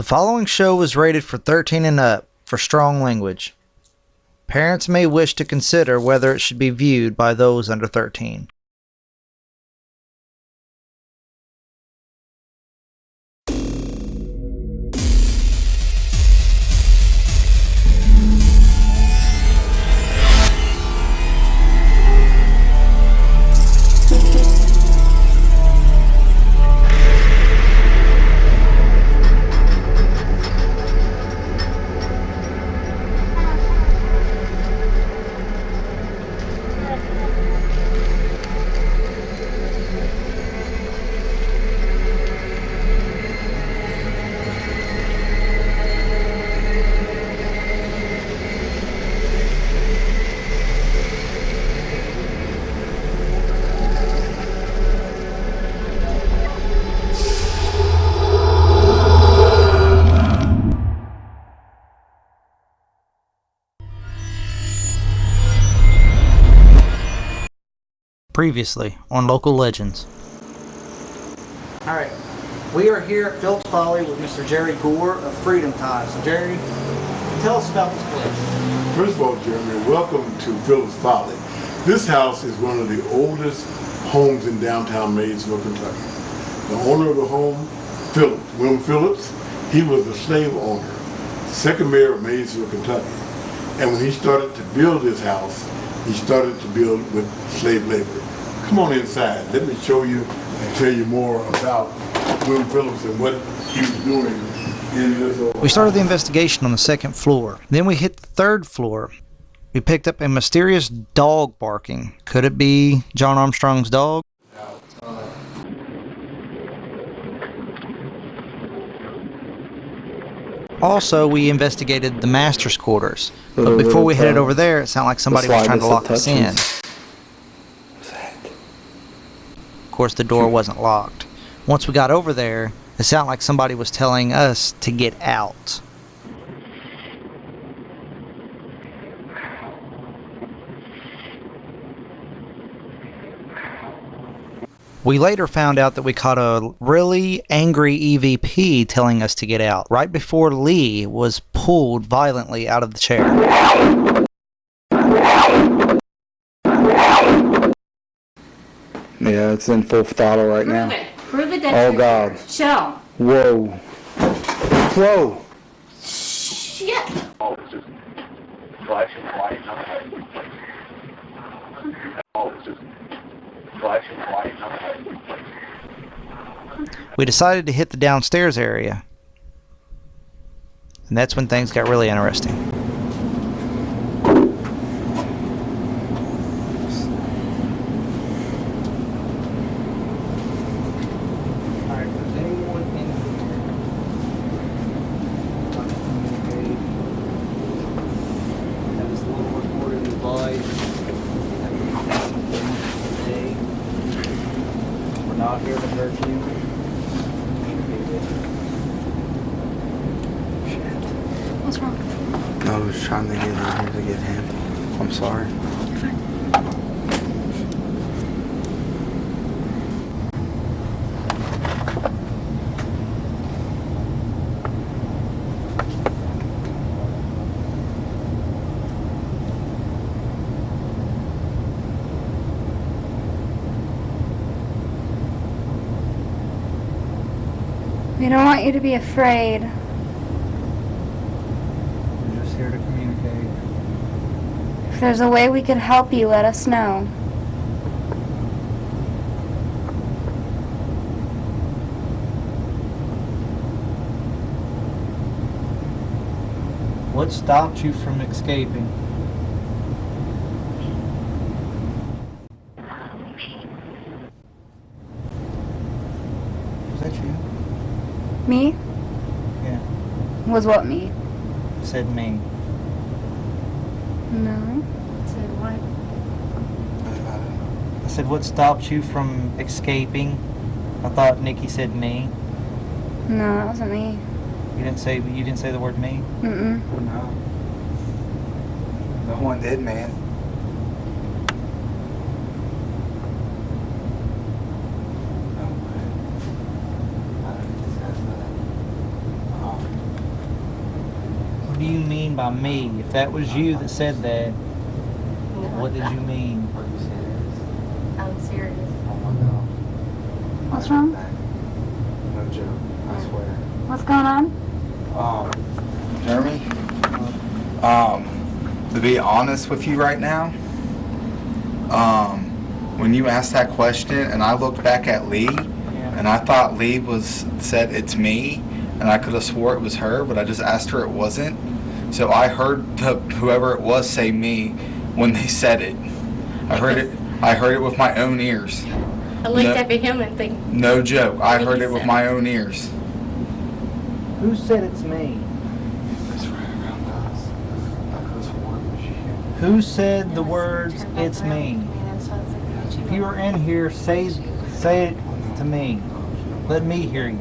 The following show was rated for 13 and up for strong language. Parents may wish to consider whether it should be viewed by those under 13. Previously on Local Legends. Alright, we are here at Phillips Folly with Mr. Jerry Gore of Freedom Time. So Jerry, tell us about this place. First of all, Jeremy, welcome to Phillips Folly. This house is one of the oldest homes in downtown Maysville, Kentucky. The owner of the home, Phillips, William Phillips, he was a slave owner, second mayor of Maysville, Kentucky. And when he started to build this house, he started to build with slave labor. Come on inside. Let me show you and tell you more about William Phillips and what he was doing in this old We started the investigation on the second floor. Then we hit the third floor. We picked up a mysterious dog barking. Could it be John Armstrong's dog? Also, we investigated the master's quarters. But before we headed over there, it sounded like somebody was trying to lock us in. Of course, the door wasn't locked. Once we got over there, it sounded like somebody was telling us to get out. We later found out that we caught a really angry EVP telling us to get out, right before Lee was pulled violently out of the chair. Yeah, it's in full throttle right now. Prove it. Oh God. Show. Whoa. Whoa. Shit. Oh, it's just flashing light. Oh, it's just flashing light. We decided to hit the downstairs area. And that's when things got really interesting. Not here to hurt you. Shit. What's wrong? I was trying to get in here to get him. I'm sorry. We don't want you to be afraid. We're just here to communicate. If there's a way we could help you, let us know. What stopped you from escaping? Was that you? Me? Yeah. Was what me? Said me. No. Said what? I said, what stopped you from escaping? I thought Nikki said me. No, that wasn't me. You didn't say the word me? Mm-mm. No. No one did, man. No, man. I don't think that's do you mean by me? If that was you that said that, what did you mean? Are you serious? I'm serious. Oh my god. What's I heard wrong? that. No joke. I swear. What's going on? Jeremy? To be honest with you right now, when you asked that question and I looked back at Lee, and I thought Lee said it's me, and I could have swore it was her, but I just asked her it wasn't. So I heard whoever it was say me when they said it. I heard it with my own ears. I looked up at him and think, No joke. I What heard he it with said. my own ears. Who said it's me? That's right around us. I could have sworn it was you. Who said the words, it's me? If you are in here, say it to me. Let me hear you.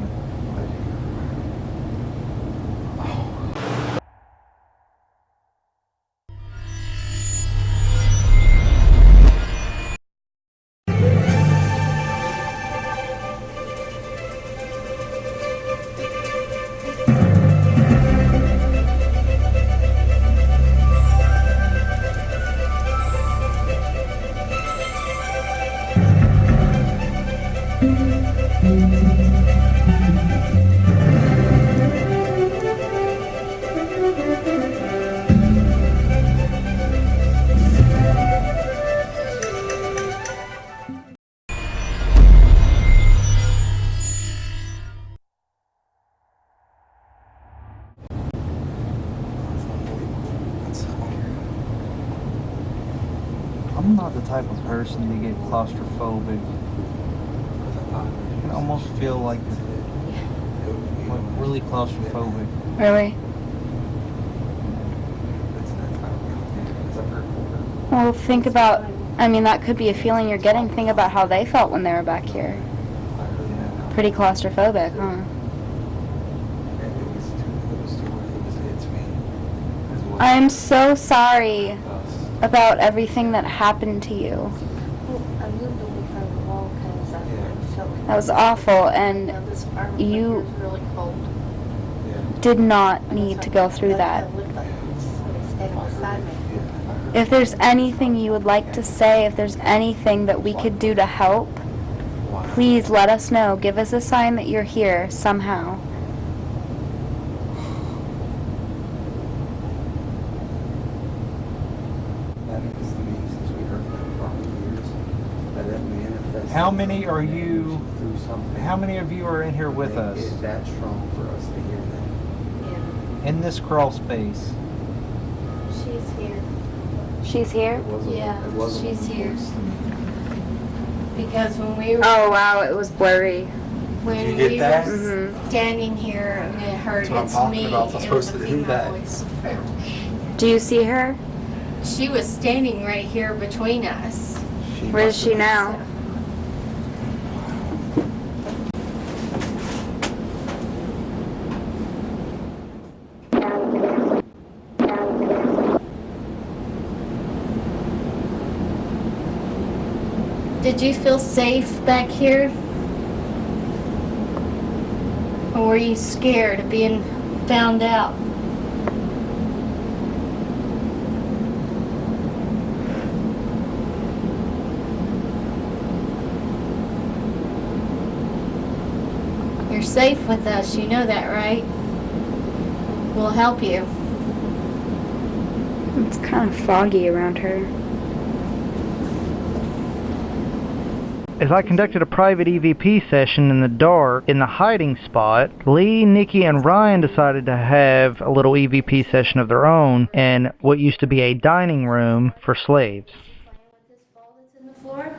I'm not the type of person to get claustrophobic. I can almost feel like really claustrophobic. Really? Well, think about, that could be a feeling you're getting. Think about how they felt when they were back here. Pretty claustrophobic, huh? I'm so sorry about everything that happened to you. I moved away from the wall because I felt like That was awful, and this apartment you here is really cold. did not need to go through that. It looked like somebody standing beside me. If there's anything you would like to say, if there's anything that we could do to help, please let us know. Give us a sign that you're here somehow. How many are you? How many of you are in here with us? It's that strong for us to hear that. Yeah. In this crawl space? She's here. She's here? Yeah, she's here. Because when we were Oh wow, it was blurry. when you get we that? were standing here and it heard That's what I'm it's talking me, about. I'm it was supposed a to do female that. voice. Do you see her? She was standing right here between us. Where is she now? Did you feel safe back here? Or were you scared of being found out? You're safe with us, you know that, right? We'll help you. It's kind of foggy around her. As I conducted a private EVP session in the dark in the hiding spot, Lee, Nikki, and Ryan decided to have a little EVP session of their own in what used to be a dining room for slaves. In the floor?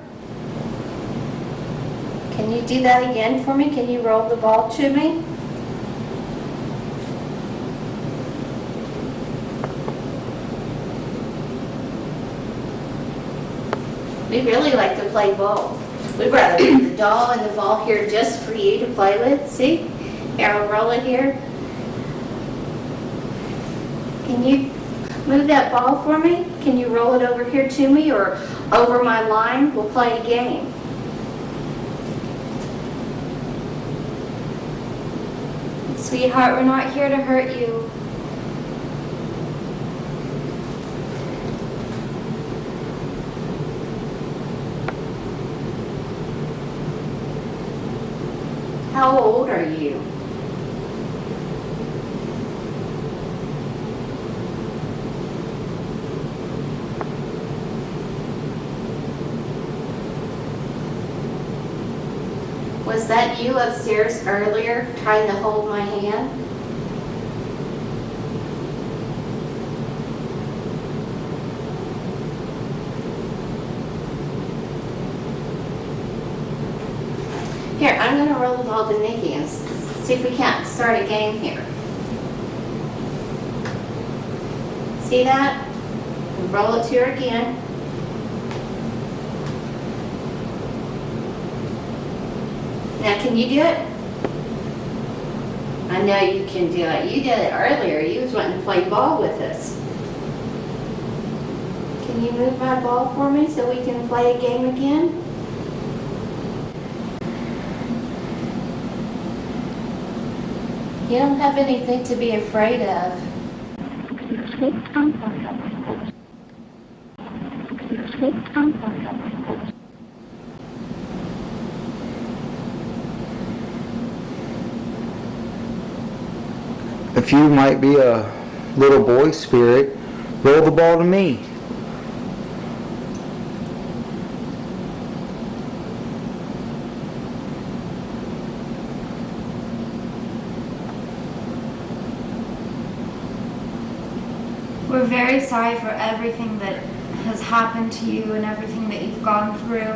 Can you do that again for me? Can you roll the ball to me? We really like to play ball. We'd rather leave the doll and the ball here just for you to play with. See? Here, I'll roll it here. Can you move that ball for me? Can you roll it over here to me or over my line? We'll play a game. Sweetheart, we're not here to hurt you. How old are you? Was that you upstairs earlier trying to hold my hand? Here, I'm going to roll the ball to Nikki and see if we can't start a game here. See that? Roll it to her again. Now, can you do it? I know you can do it. You did it earlier. You was wanting to play ball with us. Can you move my ball for me so we can play a game again? You don't have anything to be afraid of. If you might be a little boy spirit, roll the ball to me. We're very sorry for everything that has happened to you and everything that you've gone through.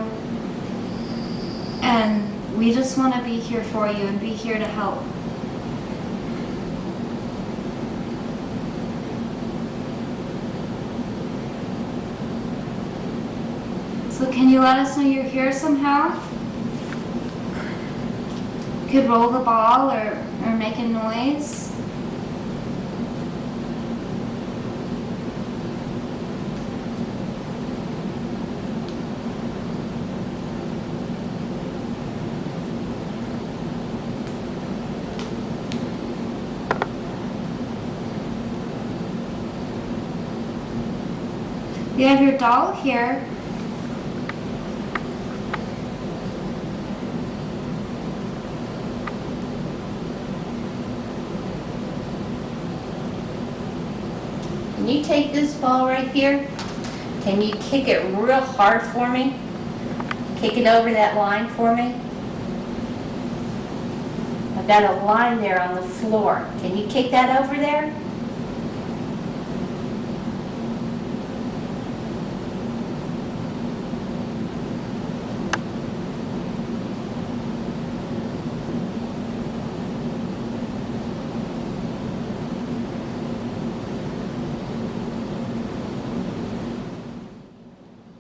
And we just want to be here for you and be here to help. So can you let us know you're here somehow? You could roll the ball or make a noise. You have your doll here. Can you take this ball right here? Can you kick it real hard for me? Kick it over that line for me? I've got a line there on the floor. Can you kick that over there?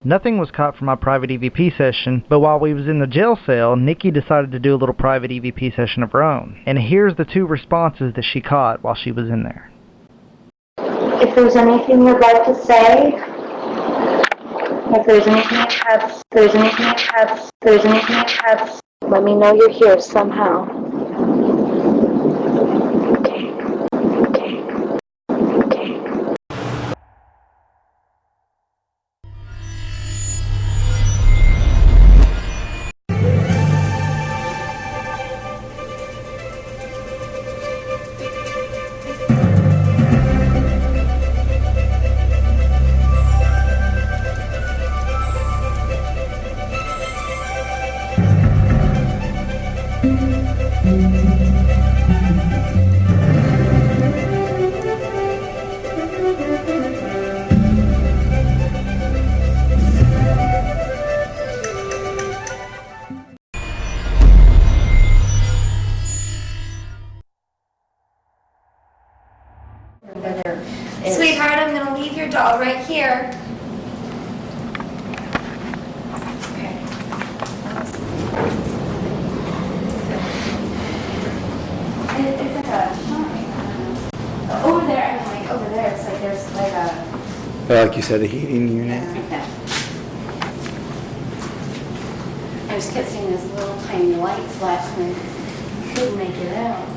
Nothing was caught from my private EVP session, but while we was in the jail cell, Nikki decided to do a little private EVP session of her own. And here's the 2 responses that she caught while she was in there. If there's anything you'd like to say, if there's anything you have, let me know you're here somehow. Okay. Sweetheart, I'm going to leave your doll right here. Okay. It's like a over there. I'm like over there. It's like there's like a. Like you said, a heating unit. Okay. I just kept seeing this little tiny light flash and I couldn't make it out.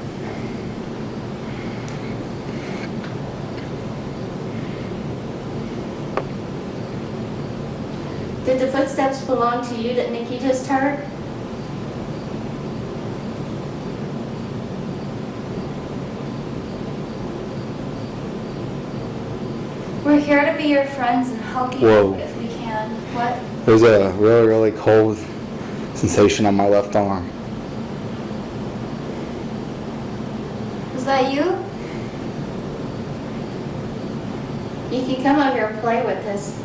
Did the footsteps belong to you that Nikki just heard? We're here to be your friends and help you Whoa. if we can. What? There's a really, really cold sensation on my left arm. Is that you? You can come over here and play with us.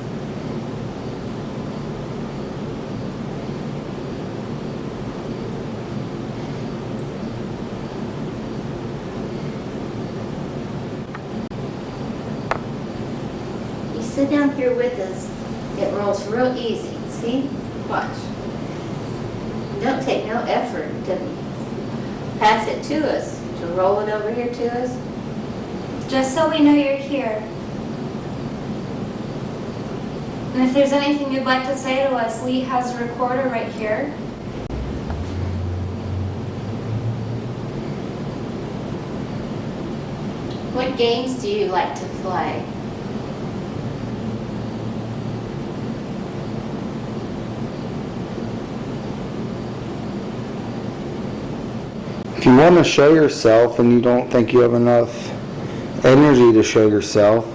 You sit down here with us, it rolls real easy. See? Watch. Don't take no effort to pass it to us, to roll it over here to us. Just so we know you're here. And if there's anything you'd like to say to us, Lee has a recorder right here. What games do you like to play? If you want to show yourself and you don't think you have enough energy to show yourself,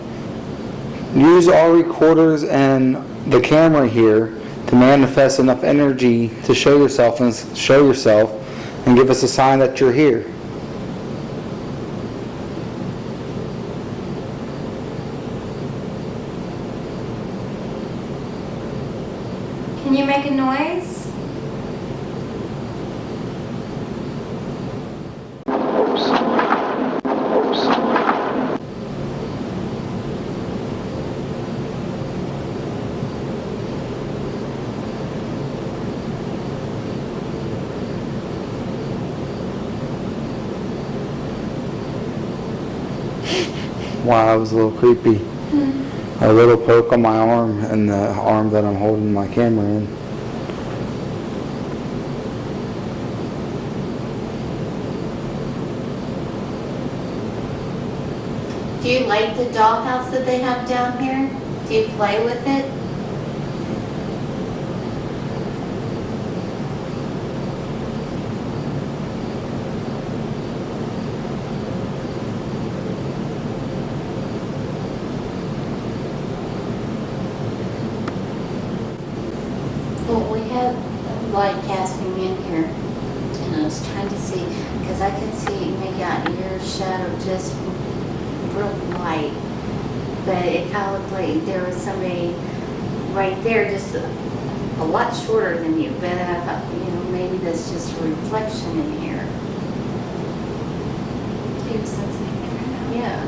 use our recorders and the camera here to manifest enough energy to show yourself and give us a sign that you're here. Can you make a noise? Wow, that was a little creepy. A little poke on my arm and the arm that I'm holding my camera in. Do you like the dollhouse that they have down here? Do you play with it? Well, we have light casting in here, and I was trying to see, because I could see make out your shadow just real light, but it kind of looked like there was somebody right there, just a lot shorter than you. But I thought, maybe that's just a reflection in here. Are you sensing anything right now? Yeah,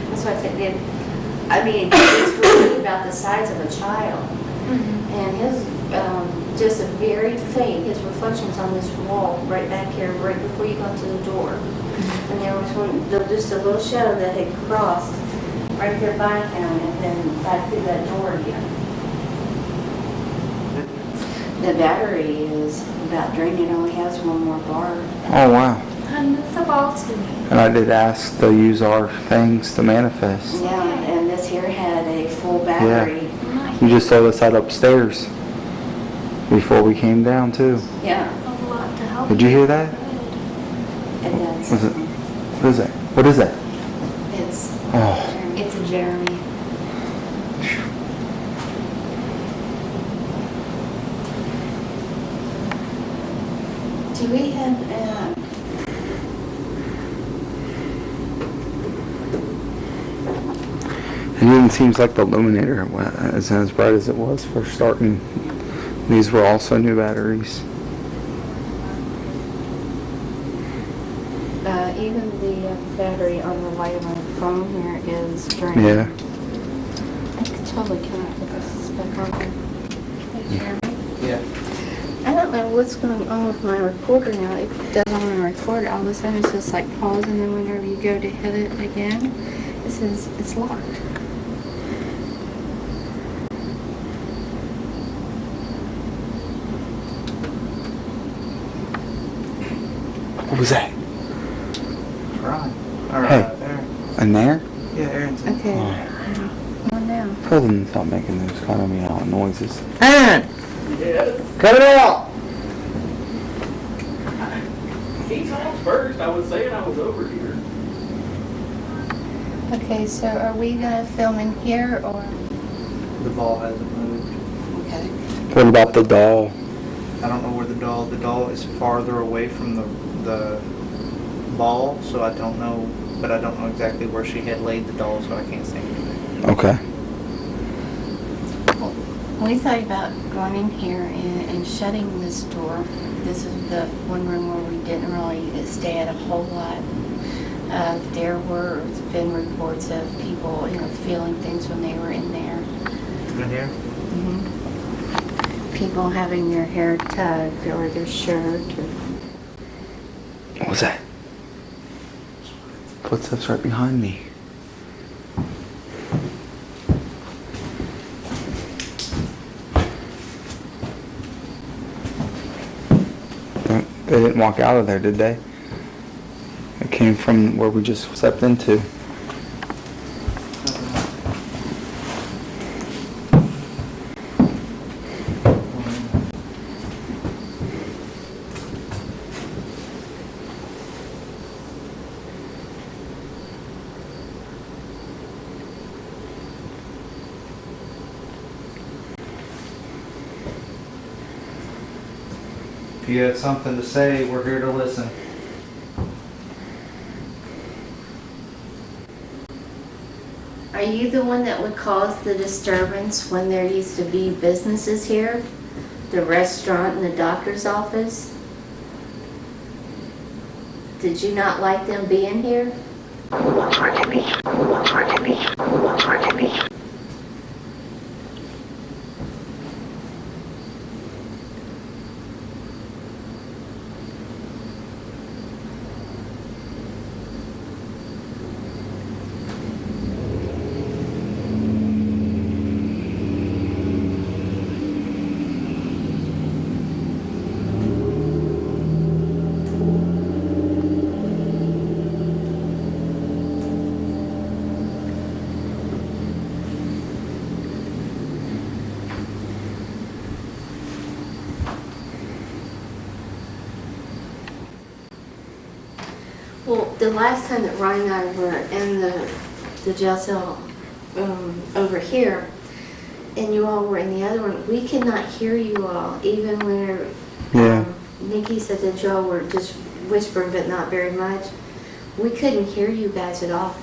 that's what I said. It's really about the size of a child. And his, just a very faint, his reflection's on this wall right back here, right before you go to the door. And there was just a little shadow that had crossed right there by him and then back through that door again. The battery is about drained. It only has one more bar. Oh wow. Move the ball to me. And I did ask to use our things to manifest. Yeah, and this here had a full battery. You just saw this side upstairs before we came down too. Yeah. A lot to help. Did you hear that? And that's Was it? What is that? What is that? it's Oh. It's a Jeremy. Do we have It even seems like the illuminator isn't as bright as it was for starting. These were also new batteries. even the battery on the light on my phone here is drained. Yeah. I could totally cannot put this back on there. Hey, Jeremy? Yeah. I don't know what's going on with my recorder now. It doesn't want to record. All of a sudden it's just like pause, and then whenever you go to hit it again, it says it's locked. What was that? Ron. Or, Hey. Aaron. In there? Yeah, Aaron's in. Okay. Oh. Come on down. Tell them to stop making those kind of meow noises. Aaron! Yes. Cut it out! He talked first. I was saying I was over here. Okay, so are we gonna film in here or? The ball hasn't moved. Okay. What about the doll? I don't know where the doll is farther away from the ball, so I don't know, but I don't know exactly where she had laid the doll, so I can't say anything. Okay. Well, we thought about going in here and shutting this door. This is the one room where we didn't really stay at a whole lot. There were been reports of people, feeling things when they were in there. In here? People having their hair tugged or their shirt. What was that? Footsteps right behind me. They didn't walk out of there, did they? It came from where we just stepped into. If you had something to say, we're here to listen. Are you the one that would cause the disturbance when there used to be businesses here? The restaurant and the doctor's office? Did you not like them being here? Well, the last time that Ryan and I were in the jail cell over here, and you all were in the other one, we could not hear you all, even when Nikki said that y'all were just whispering, but not very much. We couldn't hear you guys at all.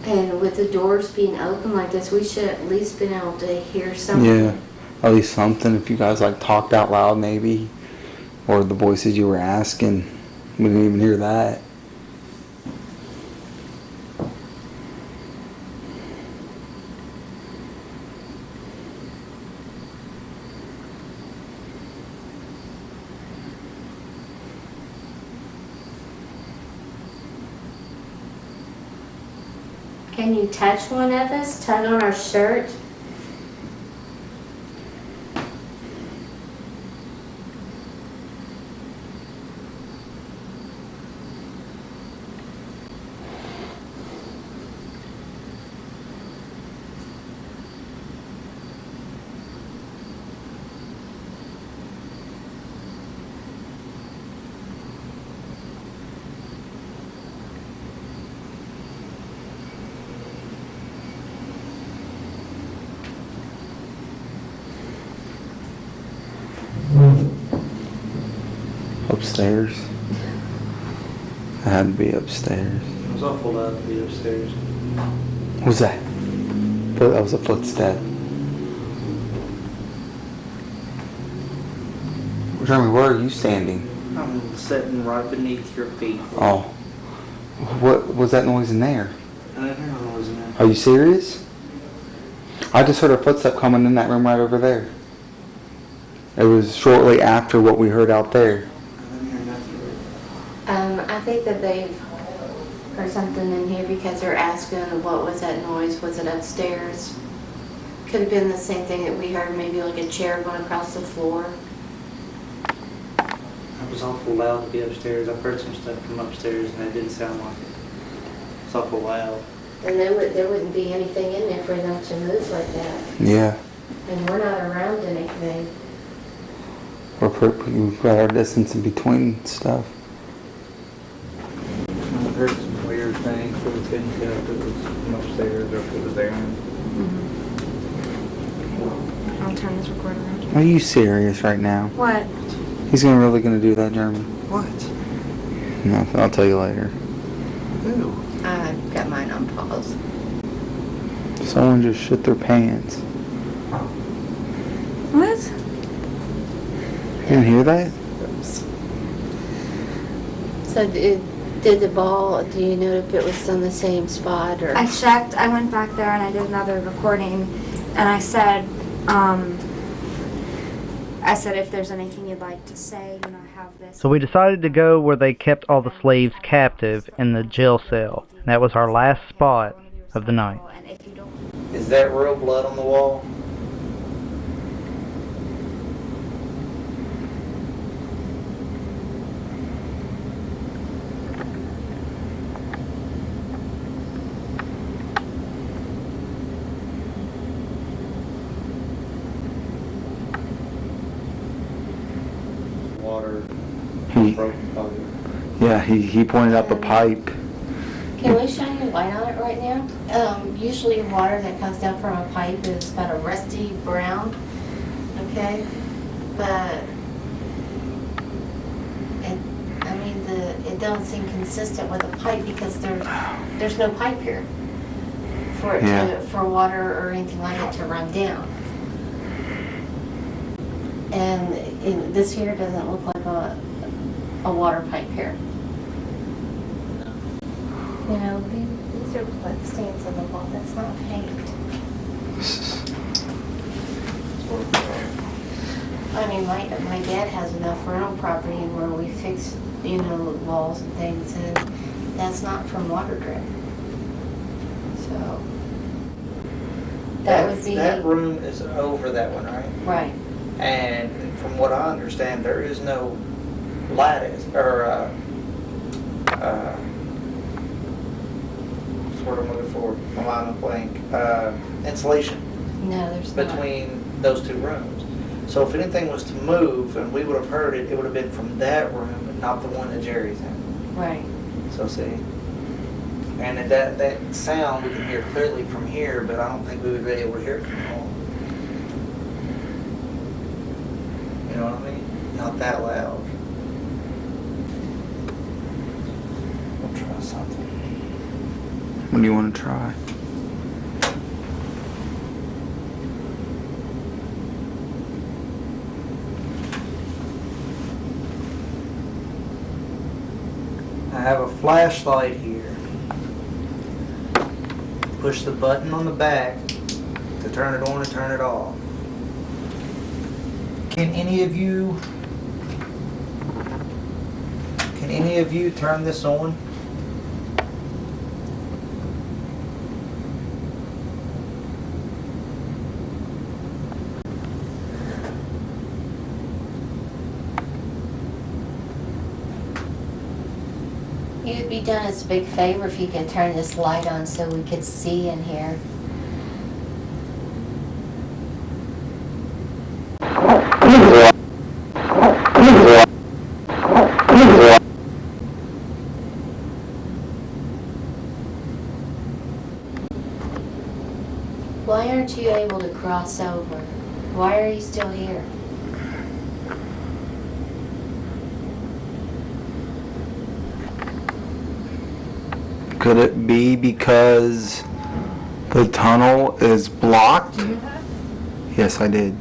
And with the doors being open like this, we should at least been able to hear something. Yeah, at least something. If you guys like talked out loud, maybe, or the voices you were asking, we didn't even hear that. Can you touch one of us? Tug on our shirt? Upstairs. It had to be upstairs. It was awful loud to be upstairs. What was that? That was a footstep. Jeremy, where are you standing? I'm sitting right beneath your feet. Oh. What was that noise in there? I didn't hear no noise in there. Are you serious? I just heard a footstep coming in that room right over there. It was shortly after what we heard out there. I didn't hear nothing. I think that they've heard something in here because they're asking what was that noise? Was it upstairs? Could have been the same thing that we heard, maybe like a chair going across the floor. It was awful loud to be upstairs. I've heard some stuff from upstairs and it didn't sound like it. It's awful loud. And there wouldn't be anything in there for them to move like that. Yeah. And we're not around anything. We've got our distance in between stuff. heard some weird things, but we couldn't tell if it was from upstairs or if it was there. I'll turn this recorder on. Are you serious right now? What? He's really gonna do that, Jeremy? What? No, I'll tell you later. Who? I've got mine on pause. Someone just shit their pants. What? You didn't hear that? So did the ball, do you know if it was on the same spot or? I checked. I went back there and I did another recording, and I said, if there's anything you'd like to say, I have this. So we decided to go where they kept all the slaves captive in the jail cell. And that was our last spot of the night. Is that real blood on the wall? Water. Broken pipe. Yeah, he pointed out the pipe. Can we shine a light on it right now? Usually water that comes down from a pipe is about a rusty brown, okay? But it doesn't seem consistent with a pipe because there's no pipe here for it for water or anything like it to run down. And this here doesn't look like a water pipe here. You know, these are blood stains on the wall. That's not paint. I mean, my dad has enough rental property where we fix, walls and things, and that's not from water drip. So that would be. That room is over that one, right? Right. And from what I understand, there is no lattice or what I'm looking for, my mind on blank, insulation No, there's between those two rooms. So if anything was to move and we would have heard it, it would have been from that room and not the one that Jerry's in. Right. So see, and that sound we can hear clearly from here, but I don't think we would be able to hear it from home. You know what I mean? Not that loud. We'll try something. What do you want to try? I have a flashlight here. Push the button on the back to turn it on and turn it off. Can any of you turn this on? You'd be done us a big favor if you could turn this light on so we could see in here. Why aren't you able to cross over? Why are you still here? Could it be because the tunnel is blocked? Mm-hmm. Yes, I did.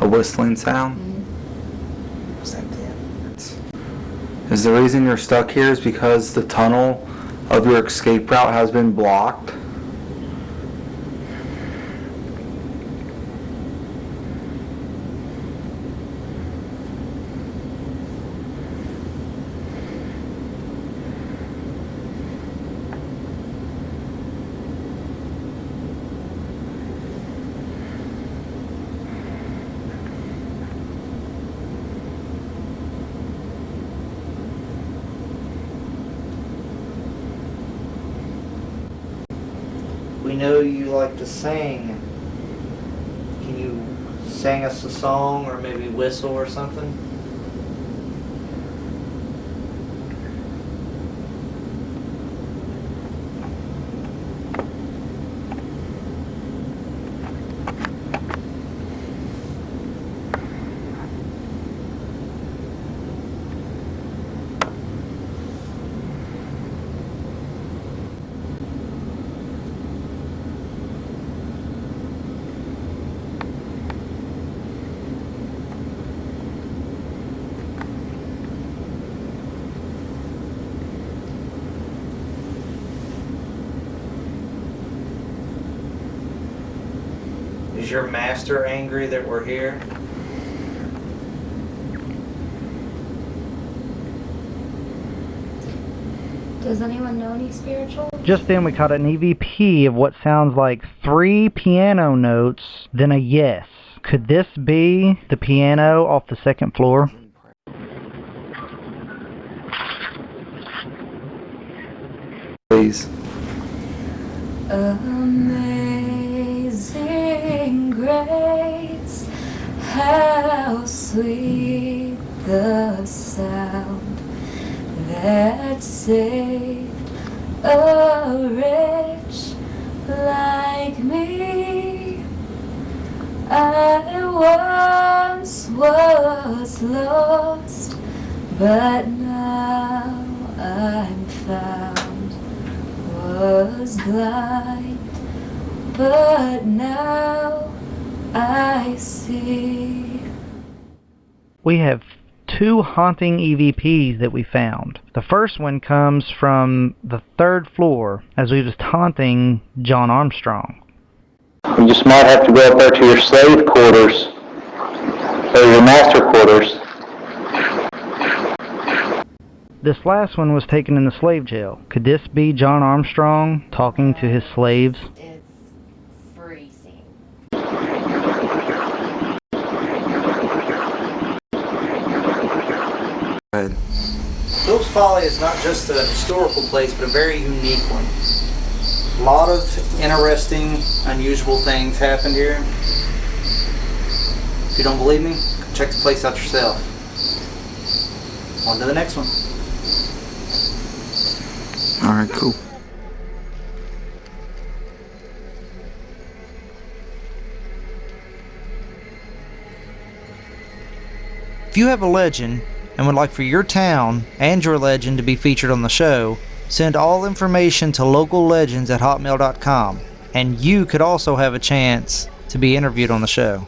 A whistling sound? Mm-hmm. Was that it? Is the reason you're stuck here is because the tunnel of your escape route has been blocked? We know you like to sing. Can you sing us a song or maybe whistle or something? Is your master angry that we're here? Does anyone know any spiritual? Just then we caught an EVP of what sounds like 3 piano notes, then a yes. Could this be the piano off the second floor? Please. Amazing grace, how sweet the sound that saved a wretch like me. I once was lost, but now I'm found. Was blind, but now I see. We have 2 haunting EVPs that we found. The first one comes from the 3rd floor as we was haunting John Armstrong. You just might have to go up there to your slave quarters, or your master quarters. This last one was taken in the slave jail. Could this be John Armstrong talking to his slaves? It's freezing. Phillips Folly is not just a historical place, but a very unique one. A lot of interesting, unusual things happened here. If you don't believe me, check the place out yourself. On to the next one. Alright, cool. If you have a legend and would like for your town and your legend to be featured on the show, send all information to locallegends@hotmail.com, and you could also have a chance to be interviewed on the show.